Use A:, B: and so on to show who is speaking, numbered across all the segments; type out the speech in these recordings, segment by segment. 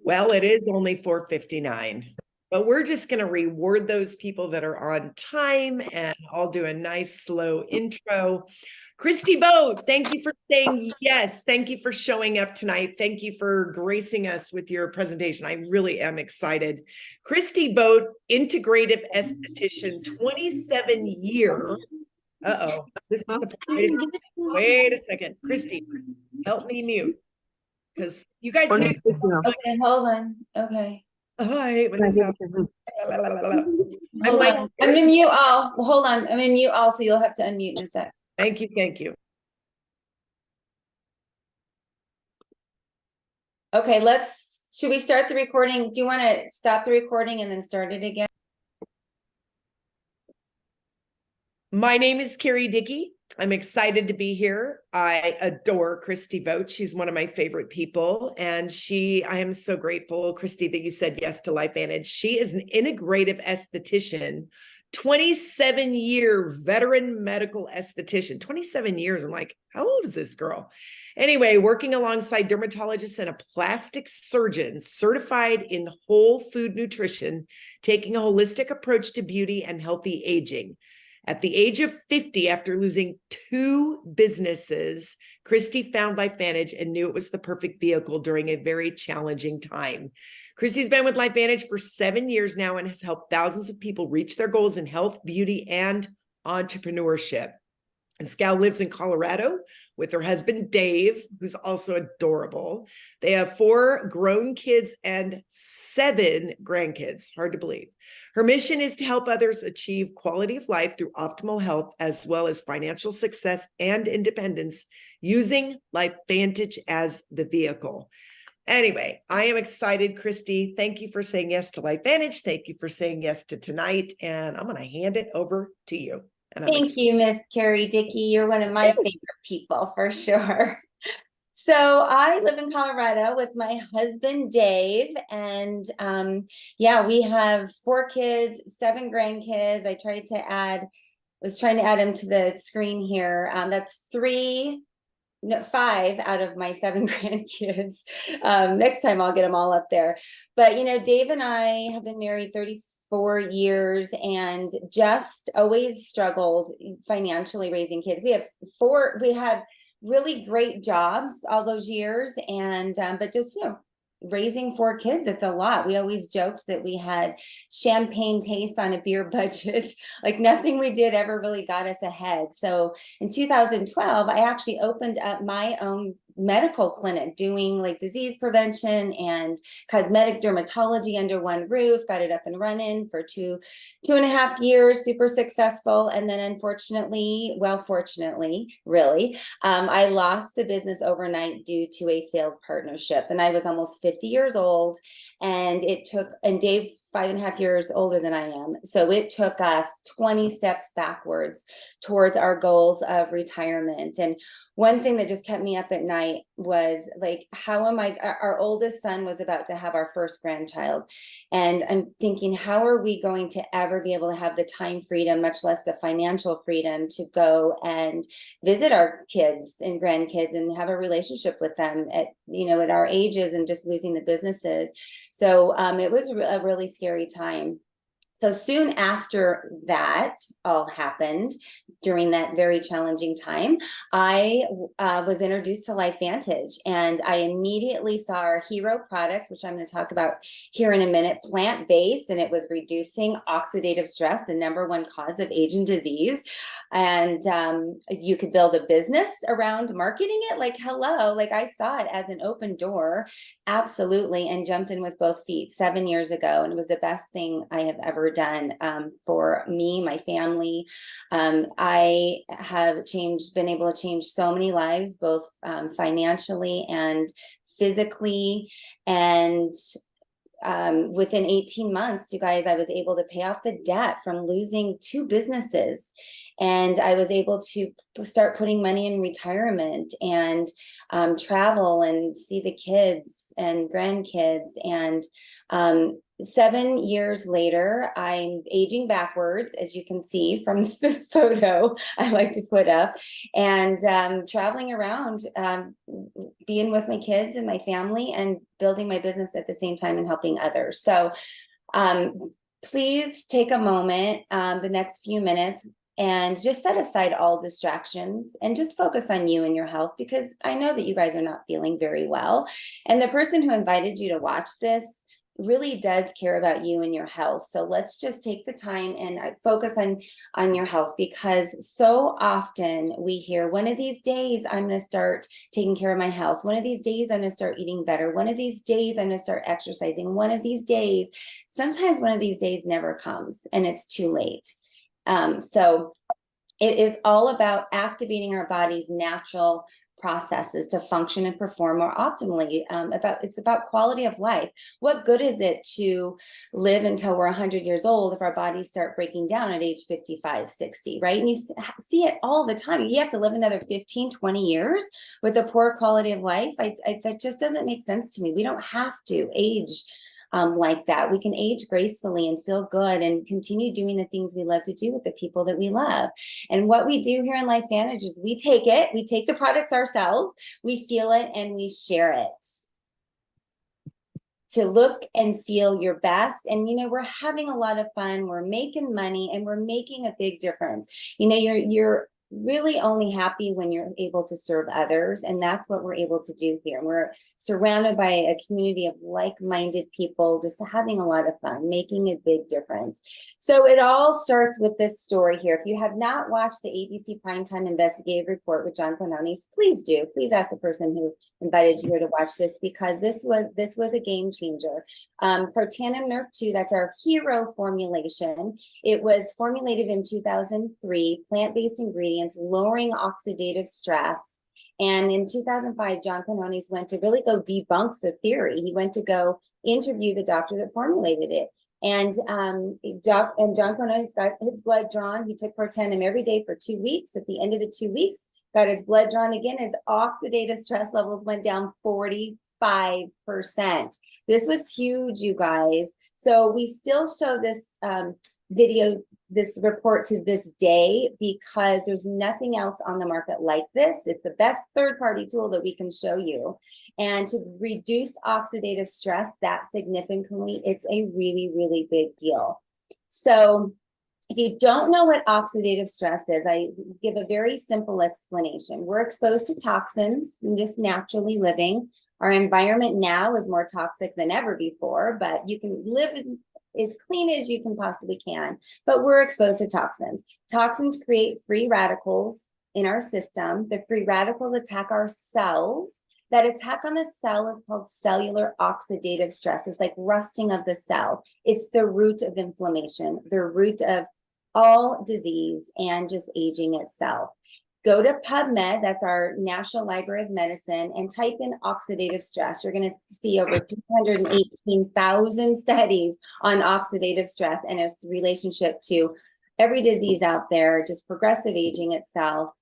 A: Well, it is only 4:59, but we're just going to reward those people that are on time, and I'll do a nice slow intro. Christi Vogt, thank you for saying yes. Thank you for showing up tonight. Thank you for gracing us with your presentation. I really am excited. Christi Vogt, Integrative Esthetician, 27-year. This is the wait a second. Christi, help me mute because you guys mute.
B: Okay, hold on. Okay.
A: Hi, when this happens. I'm like,
B: I'm in mute all. Well, hold on. I'm in mute all, so you'll have to unmute in a sec.
A: Thank you. Thank you.
B: Okay, should we start the recording? Do you want to stop the recording and then start it again?
A: My name is Carrie Dickey. I'm excited to be here. I adore Christi Vogt. She's one of my favorite people. And I am so grateful, Christi, that you said yes to LifeVantage. She is an integrative esthetician, 27-year veteran medical esthetician. 27 years. I'm like, how old is this girl? Anyway, working alongside dermatologists and a plastic surgeon certified in whole food nutrition, taking a holistic approach to beauty and healthy aging. At the age of 50, after losing 2 businesses, Christi found LifeVantage and knew it was the perfect vehicle during a very challenging time. Christi's been with LifeVantage for 7 years now and has helped thousands of people reach their goals in health, beauty, and entrepreneurship. And Scal lives in Colorado with her husband, Dave, who's also adorable. They have 4 grown kids and 7 grandkids. Hard to believe. Her mission is to help others achieve quality of life through optimal health, as well as financial success and independence, using LifeVantage as the vehicle. Anyway, I am excited, Christi. Thank you for saying yes to LifeVantage. Thank you for saying yes to tonight. And I'm going to hand it over to you.
B: Thank you, Miss Carrie Dickey. You're one of my favorite people for sure. So I live in Colorado with my husband, Dave, and yeah, we have 4 kids, 7 grandkids. I was trying to add them to the screen here. That's 5 out of my 7 grandkids. Next time I'll get them all up there. But, Dave and I have been married 34 years and just always struggled financially raising kids. We had really great jobs all those years, and but just raising 4 kids, it's a lot. We always joked that we had champagne taste on a beer budget. Like nothing we did ever really got us ahead. So in 2012, I actually opened up my own medical clinic doing like disease prevention and cosmetic dermatology under one roof. Got it up and running for 2.5 years, super successful. And then fortunately, really, I lost the business overnight due to a failed partnership. And I was almost 50 years old, and Dave's 5.5 years older than I am. So it took us 20 steps backwards towards our goals of retirement. And one thing that just kept me up at night was like, our oldest son was about to have our first grandchild. And I'm thinking, how are we going to ever be able to have the time freedom, much less the financial freedom, to go and visit our kids and grandkids and have a relationship with them at our ages, and just losing the businesses. So it was a really scary time. So soon after that all happened, during that very challenging time, I was introduced to LifeVantage, and I immediately saw our hero product, which I'm going to talk about here in a minute, plant-based, and it was reducing oxidative stress, the #1 cause of age and disease. And you could build a business around marketing it. Like, hello, like I saw it as an open door, absolutely, and jumped in with both feet 7 years ago. And it was the best thing I have ever done for me, my family. I have been able to change so many lives, both financially and physically. And within 18 months, you guys, I was able to pay off the debt from losing 2 businesses. And I was able to start putting money in retirement and travel and see the kids and grandkids. And 7 years later, I'm aging backwards, as you can see from this photo I like to put up, and traveling around, being with my kids and my family and building my business at the same time and helping others. So please take a moment, the next few minutes, and just set aside all distractions and just focus on you and your health, because I know that you guys are not feeling very well. And the person who invited you to watch this really does care about you and your health. So let's just take the time and focus on your health, because so often we hear, one of these days I'm going to start taking care of my health. One of these days I'm going to start eating better. One of these days I'm going to start exercising. One of these days, sometimes one of these days never comes and it's too late. So it is all about activating our body's natural processes to function and perform more optimally. It's about quality of life. What good is it to live until we're 100 years old if our bodies start breaking down at age 55, 60, right? And you see it all the time. You have to live another 15, 20 years with a poor quality of life. That just doesn't make sense to me. We don't have to age like that. We can age gracefully and feel good and continue doing the things we love to do with the people that we love. And what we do here in LifeVantage is we take the products ourselves, we feel it, and we share it to look and feel your best. And, we're having a lot of fun, we're making money, and we're making a big difference. You're really only happy when you're able to serve others. And that's what we're able to do here. We're surrounded by a community of like-minded people, just having a lot of fun, making a big difference. So it all starts with this story here. If you have not watched the ABC Primetime Investigative Report with John Quinones, please do. Please ask the person who invited you here to watch this, because this was a game changer. Protandim Nerf 2, that's our hero formulation. It was formulated in 2003, plant-based ingredients, lowering oxidative stress. And in 2005, John Quinones went to really go debunk the theory. He went to go interview the doctor that formulated it. And John Quinones got his blood drawn. He took Protandim every day for 2 weeks. At the end of the 2 weeks, got his blood drawn again. His oxidative stress levels went down 45%. This was huge, you guys. So we still show this this report to this day, because there's nothing else on the market like this. It's the best third-party tool that we can show you. And to reduce oxidative stress that significantly, it's a really, really big deal. So if you don't know what oxidative stress is, I give a very simple explanation. We're exposed to toxins and just naturally living. Our environment now is more toxic than ever before, but you can live as clean as you can possibly can, but we're exposed to toxins. Toxins create free radicals in our system. The free radicals attack our cells. That attack on the cell is called cellular oxidative stress. It's like rusting of the cell. It's the root of inflammation, the root of all disease and just aging itself. Go to PubMed, that's our National Library of Medicine, and type in oxidative stress. You're going to see over 318,000 studies on oxidative stress and its relationship to every disease out there, just progressive aging itself.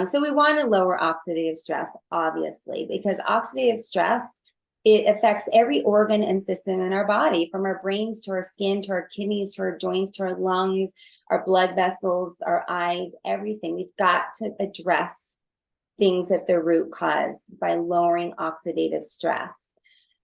B: So we want to lower oxidative stress, obviously, because oxidative stress, it affects every organ and system in our body, from our brains to our skin, to our kidneys, to our joints, to our lungs, our blood vessels, our eyes, everything. We've got to address things at the root cause by lowering oxidative stress.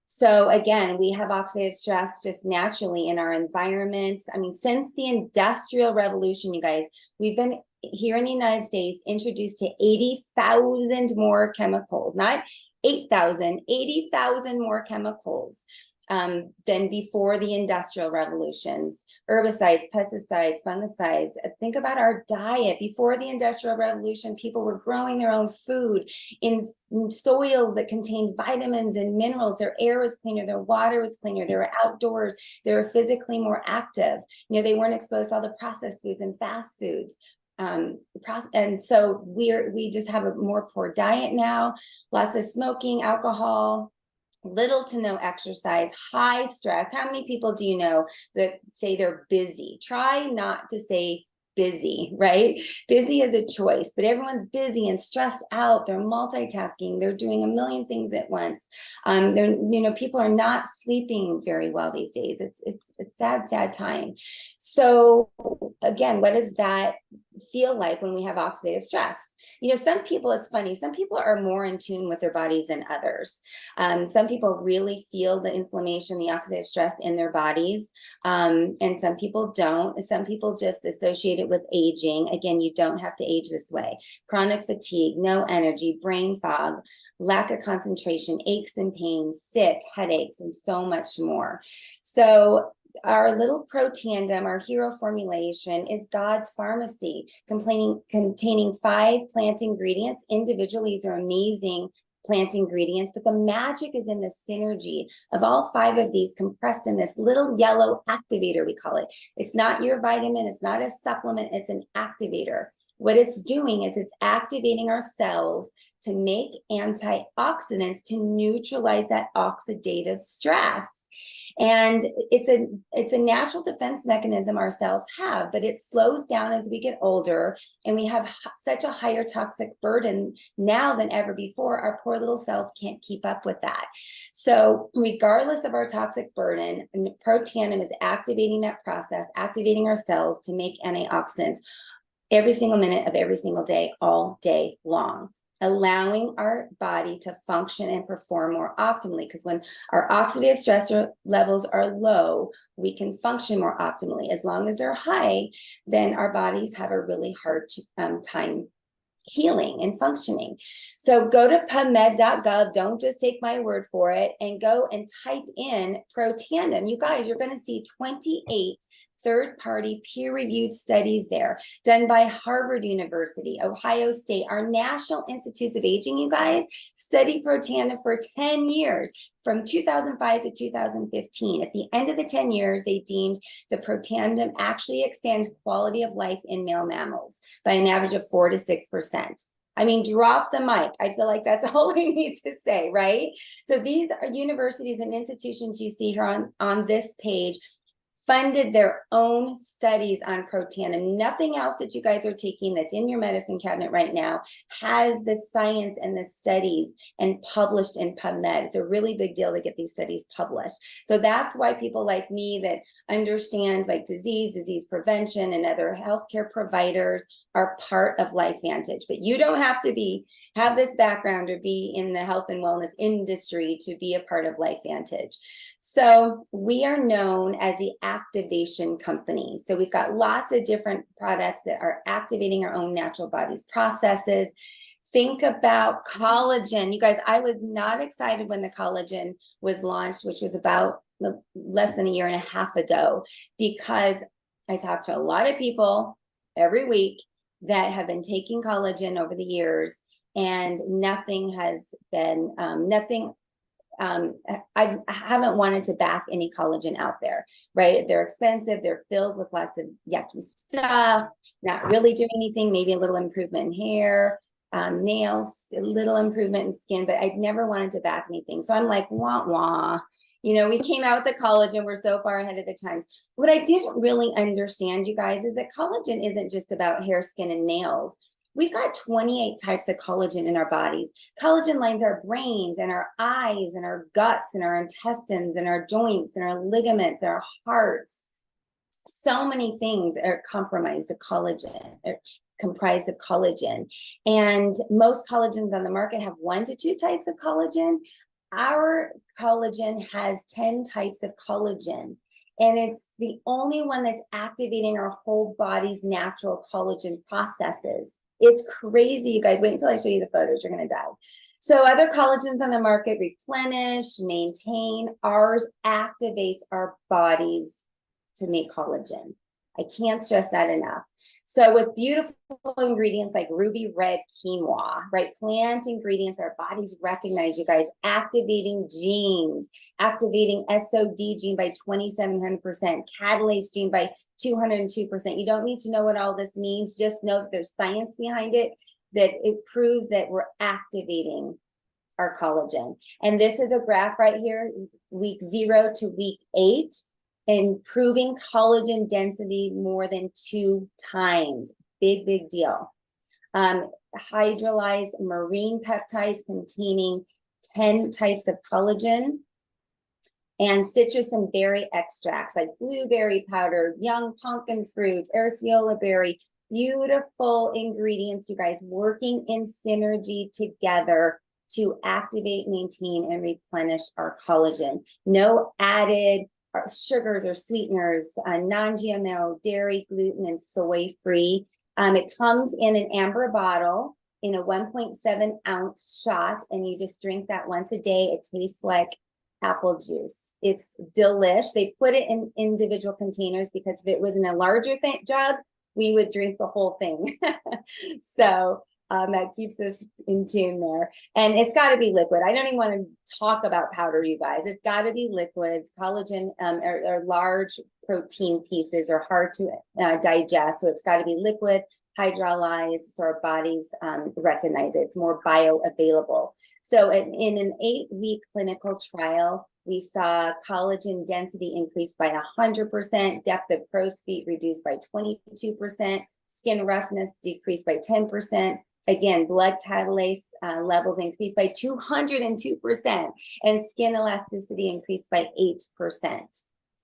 B: So again, we have oxidative stress just naturally in our environments. I mean, since the Industrial Revolution, you guys, we've been here in the United States introduced to 80,000 more chemicals, not 8,000, 80,000 more chemicals than before the Industrial Revolutions. Herbicides, pesticides, fungicides. Think about our diet. Before the Industrial Revolution, people were growing their own food in soils that contained vitamins and minerals. Their air was cleaner, their water was cleaner, they were outdoors, they were physically more active. They weren't exposed to all the processed foods and fast foods. And so we just have a more poor diet now, lots of smoking, alcohol, little to no exercise, high stress. How many people do you know that say they're busy? Try not to say busy, right? Busy is a choice, but everyone's busy and stressed out. They're multitasking. They're doing a million things at once. People are not sleeping very well these days. It's a sad time. So again, what does that feel like when we have oxidative stress? Some people, it's funny, some people are more in tune with their bodies than others. Some people really feel the inflammation, the oxidative stress in their bodies, and some people don't. Some people just associate it with aging. Again, you don't have to age this way. Chronic fatigue, no energy, brain fog, lack of concentration, aches and pains, sick, headaches, and so much more. So our little Protandim, our hero formulation, is God's pharmacy, containing 5 plant ingredients. Individually, these are amazing plant ingredients, but the magic is in the synergy of all 5 of these compressed in this little yellow activator, we call it. It's not your vitamin, it's not a supplement, it's an activator. What it's doing is it's activating our cells to make antioxidants to neutralize that oxidative stress. And it's a natural defense mechanism our cells have, but it slows down as we get older, and we have such a higher toxic burden now than ever before. Our poor little cells can't keep up with that. So regardless of our toxic burden, Protandim is activating that process, activating our cells to make antioxidants every single minute of every single day, all day long, allowing our body to function and perform more optimally. Because when our oxidative stress levels are low, we can function more optimally. As long as they're high, then our bodies have a really hard time healing and functioning. So go to pubmed.gov, don't just take my word for it, and go and type in Protandim. You guys, you're going to see 28 third-party peer-reviewed studies there, done by Harvard University, Ohio State, our National Institutes of Aging, you guys, studied Protandim for 10 years, from 2005 to 2015. At the end of the 10 years, they deemed the Protandim actually extends quality of life in male mammals by an average of 4 to 6%. I mean, drop the mic. I feel like that's all I need to say, right? So these are universities and institutions you see here on this page funded their own studies on Protandim. Nothing else that you guys are taking that's in your medicine cabinet right now has the science and the studies and published in PubMed. It's a really big deal to get these studies published. So that's why people like me that understand like disease prevention, and other healthcare providers are part of LifeVantage. But you don't have to have this background or be in the health and wellness industry to be a part of LifeVantage. So we are known as the activation company. So we've got lots of different products that are activating our own natural body's processes. Think about collagen. You guys, I was not excited when the collagen was launched, which was about less than a year and a half ago, because I talked to a lot of people every week that have been taking collagen over the years, and nothing has been, I haven't wanted to back any collagen out there, right? They're expensive. They're filled with lots of yucky stuff, not really doing anything, maybe a little improvement in hair, nails, a little improvement in skin, but I'd never wanted to back anything. So I'm like, wah, wah. We came out with the collagen. We're so far ahead of the times. What I didn't really understand, you guys, is that collagen isn't just about hair, skin, and nails. We've got 28 types of collagen in our bodies. Collagen lines our brains and our eyes and our guts and our intestines and our joints and our ligaments and our hearts. So many things are comprised of collagen. And most collagens on the market have 1 to 2 types of collagen. Our collagen has 10 types of collagen, and it's the only one that's activating our whole body's natural collagen processes. It's crazy, you guys. Wait until I show you the photos. You're going to die. So other collagens on the market replenish, maintain. Ours activates our bodies to make collagen. I can't stress that enough. So with beautiful ingredients like ruby red quinoa, right? Plant ingredients our bodies recognize, you guys, activating genes, activating SOD gene by 2,700%, catalase gene by 202%. You don't need to know what all this means. Just know that there's science behind it, that it proves that we're activating our collagen. And this is a graph right here, week 0 to week 8. improving collagen density more than 2 times. Big deal. Hydrolyzed marine peptides containing 10 types of collagen, and citrus and berry extracts like blueberry powder, young pumpkin fruits, araceola berry. Beautiful ingredients, you guys, working in synergy together to activate, maintain, and replenish our collagen. No added sugars or sweeteners, non-GMO, dairy, gluten, and soy-free. It comes in an amber bottle in a 1.7-ounce shot, and you just drink that once a day. It tastes like apple juice. It's delish. They put it in individual containers because if it was in a larger jug, we would drink the whole thing. So that keeps us in tune there. And it's got to be liquid. I don't even want to talk about powder, you guys. It's got to be liquid. Collagen or large protein pieces are hard to digest. So it's got to be liquid, hydrolyzed, so our bodies recognize it. It's more bioavailable. So in an 8-week clinical trial, we saw collagen density increase by 100%, depth of crow's feet reduced by 22%, skin roughness decreased by 10%. Again, blood catalase levels increased by 202%, and skin elasticity increased by 8%.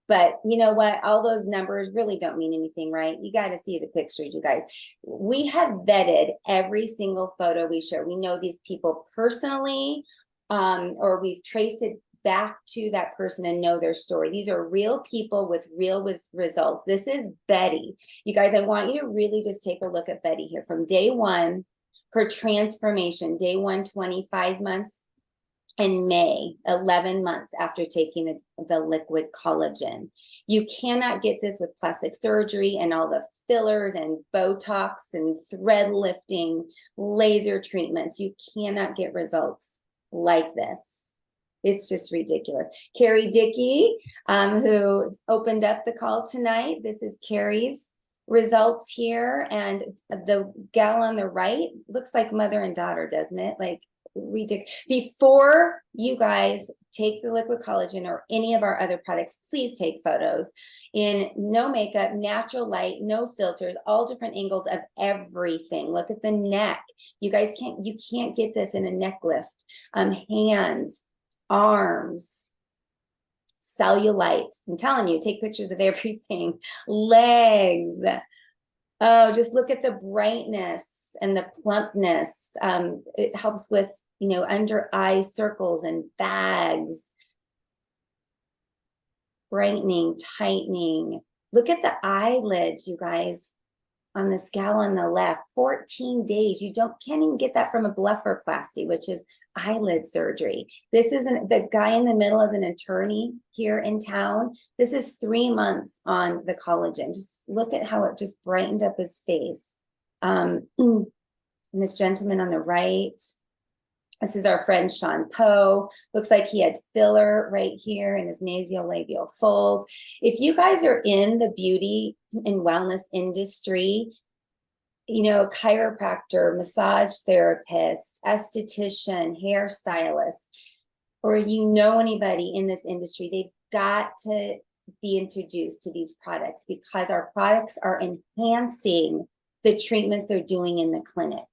B: But you know what? All those numbers really don't mean anything, right? You got to see the pictures, you guys. We have vetted every single photo we share. We know these people personally, or we've traced it back to that person and know their story. These are real people with real results. This is Betty. You guys, I want you to really just take a look at Betty here. From day one, her transformation, day 1, 25 months, in May, 11 months after taking the liquid collagen. You cannot get this with plastic surgery and all the fillers and Botox and thread lifting, laser treatments. You cannot get results like this. It's just ridiculous. Carrie Dickey, who opened up the call tonight. This is Carrie's results here. And the gal on the right looks like mother and daughter, doesn't it? Like, ridiculous. Before you guys take the liquid collagen or any of our other products, please take photos in no makeup, natural light, no filters, all different angles of everything. Look at the neck. You guys can't get this in a neck lift. Hands, arms, cellulite. I'm telling you, take pictures of everything. Legs. Oh, just look at the brightness and the plumpness. It helps with, under eye circles and bags. Brightening, tightening. Look at the eyelids, you guys, on this gal on the left. 14 days. You can't even get that from a blepharoplasty, which is eyelid surgery. This isn't, the guy in the middle is an attorney here in town. This is 3 months on the collagen. Just look at how it just brightened up his face. And this gentleman on the right, this is our friend Sean Poe. Looks like he had filler right here in his nasolabial fold. If you guys are in the beauty and wellness industry, chiropractor, massage therapist, esthetician, hairstylist, or anybody in this industry, they've got to be introduced to these products because our products are enhancing the treatments they're doing in the clinic.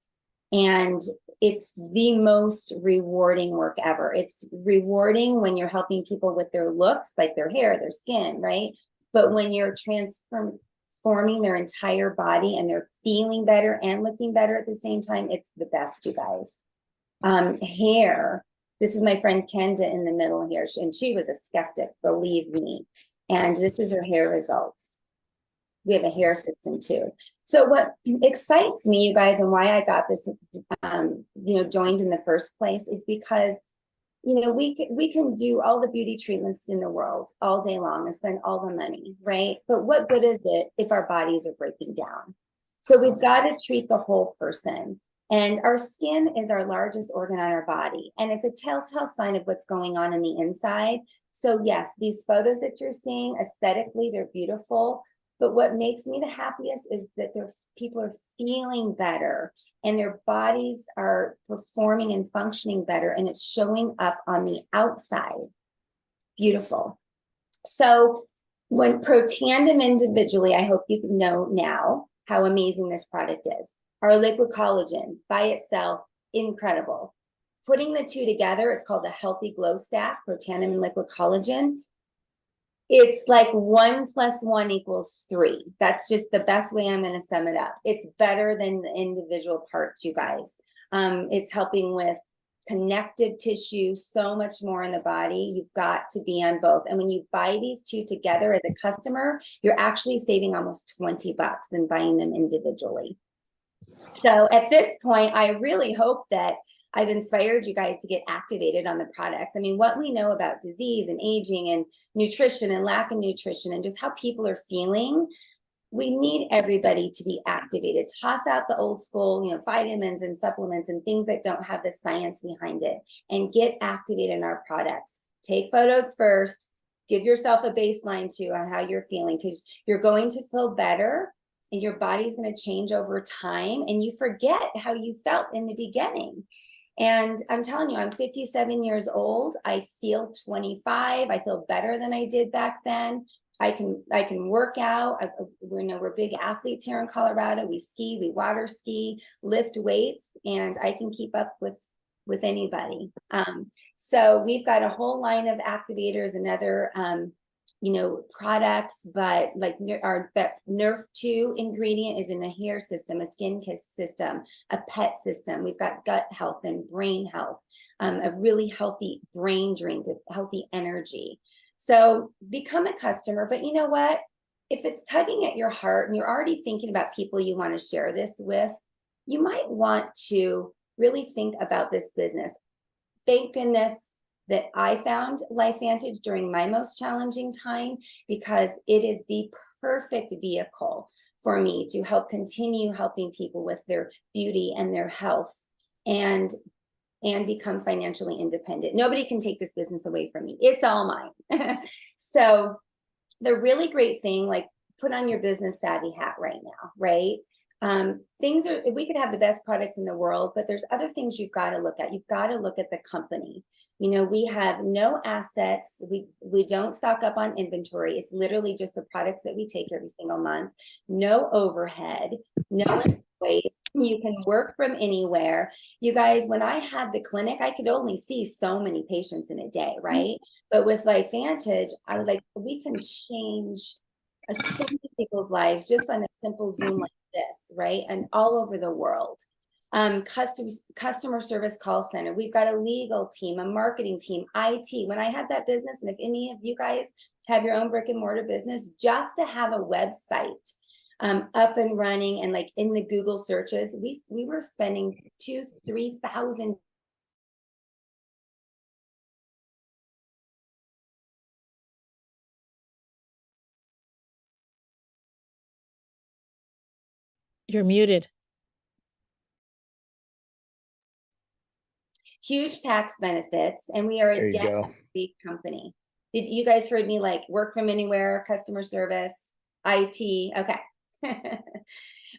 B: And it's the most rewarding work ever. It's rewarding when you're helping people with their looks, like their hair, their skin, right? But when you're transforming their entire body and they're feeling better and looking better at the same time, it's the best, you guys. Hair. This is my friend Kenda in the middle here, and she was a skeptic, believe me. And this is her hair results. We have a hair system too. So what excites me, you guys, and why I got this, joined in the first place is because, we can do all the beauty treatments in the world all day long and spend all the money, right? But what good is it if our bodies are breaking down? So we've got to treat the whole person. And our skin is our largest organ on our body. And it's a telltale sign of what's going on in the inside. So yes, these photos that you're seeing, aesthetically, they're beautiful. But what makes me the happiest is that people are feeling better and their bodies are performing and functioning better, and it's showing up on the outside. Beautiful. So When Protandim individually, I hope you know now how amazing this product is. Our liquid collagen by itself, incredible. Putting the two together, it's called the Healthy Glow Stack, Protandim and liquid collagen. It's like 1 + 1 = 3. That's just the best way I'm going to sum it up. It's better than the individual parts, you guys. It's helping with connective tissue, so much more in the body. You've got to be on both. And when you buy these two together as a customer, you're actually saving almost $20 than buying them individually. So at this point, I really hope that I've inspired you guys to get activated on the products. I mean, what we know about disease and aging and nutrition and lack of nutrition and just how people are feeling, we need everybody to be activated. Toss out the old school, vitamins and supplements and things that don't have the science behind it, and get activated in our products. Take photos first, give yourself a baseline too on how you're feeling, because you're going to feel better and your body's going to change over time, and you forget how you felt in the beginning. And I'm telling you, I'm 57 years old. I feel 25. I feel better than I did back then. I can work out. We're big athletes here in Colorado. We ski, we water ski, lift weights, and I can keep up with anybody. So we've got a whole line of activators and other products, but like our Nerf 2 ingredient is in a hair system, a skin system, a pet system. We've got gut health and brain health, a really healthy brain drink with healthy energy. So become a customer, but you know what? If it's tugging at your heart and you're already thinking about people you want to share this with, you might want to really think about this business. Thank goodness that I found LifeVantage during my most challenging time, because it is the perfect vehicle for me to help continue helping people with their beauty and their health and become financially independent. Nobody can take this business away from me. It's all mine. So the really great thing, like, put on your business savvy hat right now, right? We could have the best products in the world, but there's other things you've got to look at. You've got to look at the company. We have no assets. We don't stock up on inventory. It's literally just the products that we take every single month. No overhead, no employees. You can work from anywhere. You guys, when I had the clinic, I could only see so many patients in a day, right? But with LifeVantage, I was like, we can change so many people's lives just on a simple Zoom like this, right? And all over the world. Customer service call center. We've got a legal team, a marketing team, IT. When I had that business, and if any of you guys have your own brick and mortar business, just to have a website up and running and like in the Google searches, we were spending $2,000-3,000.
C: You're muted.
B: Huge tax benefits, and we are a debt-free company. Did you guys heard me like work from anywhere, customer service, IT? Okay.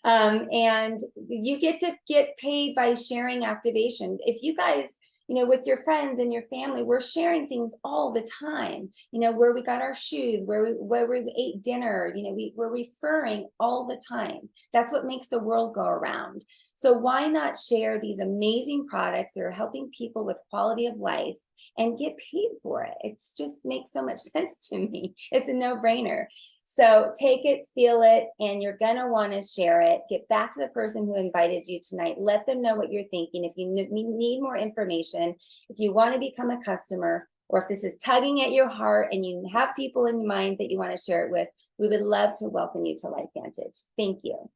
B: And you get to get paid by sharing activation. If you guys, with your friends and your family, we're sharing things all the time, where we got our shoes, where we ate dinner, we're referring all the time. That's what makes the world go around. So why not share these amazing products that are helping people with quality of life and get paid for it? It just makes so much sense to me. It's a no-brainer. So take it, feel it, and you're going to want to share it. Get back to the person who invited you tonight. Let them know what you're thinking. If you need more information, if you want to become a customer, or if this is tugging at your heart and you have people in mind that you want to share it with, we would love to welcome you to LifeVantage. Thank you.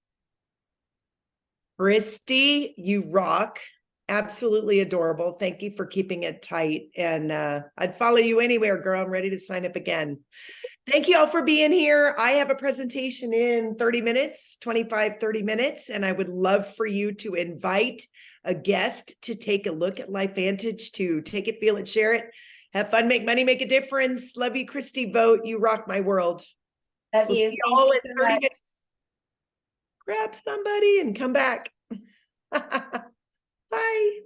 A: Christi, you rock. Absolutely adorable. Thank you for keeping it tight. And I'd follow you anywhere, girl. I'm ready to sign up again. Thank you all for being here. I have a presentation in 30 minutes, 25, 30 minutes, and I would love for you to invite a guest to take a look at LifeVantage, to take it, feel it, share it. Have fun, make money, make a difference. Love you, Christi Vogt. You rock my world.
B: Love you.
A: See you all in 30 minutes. Grab somebody and come back. Bye.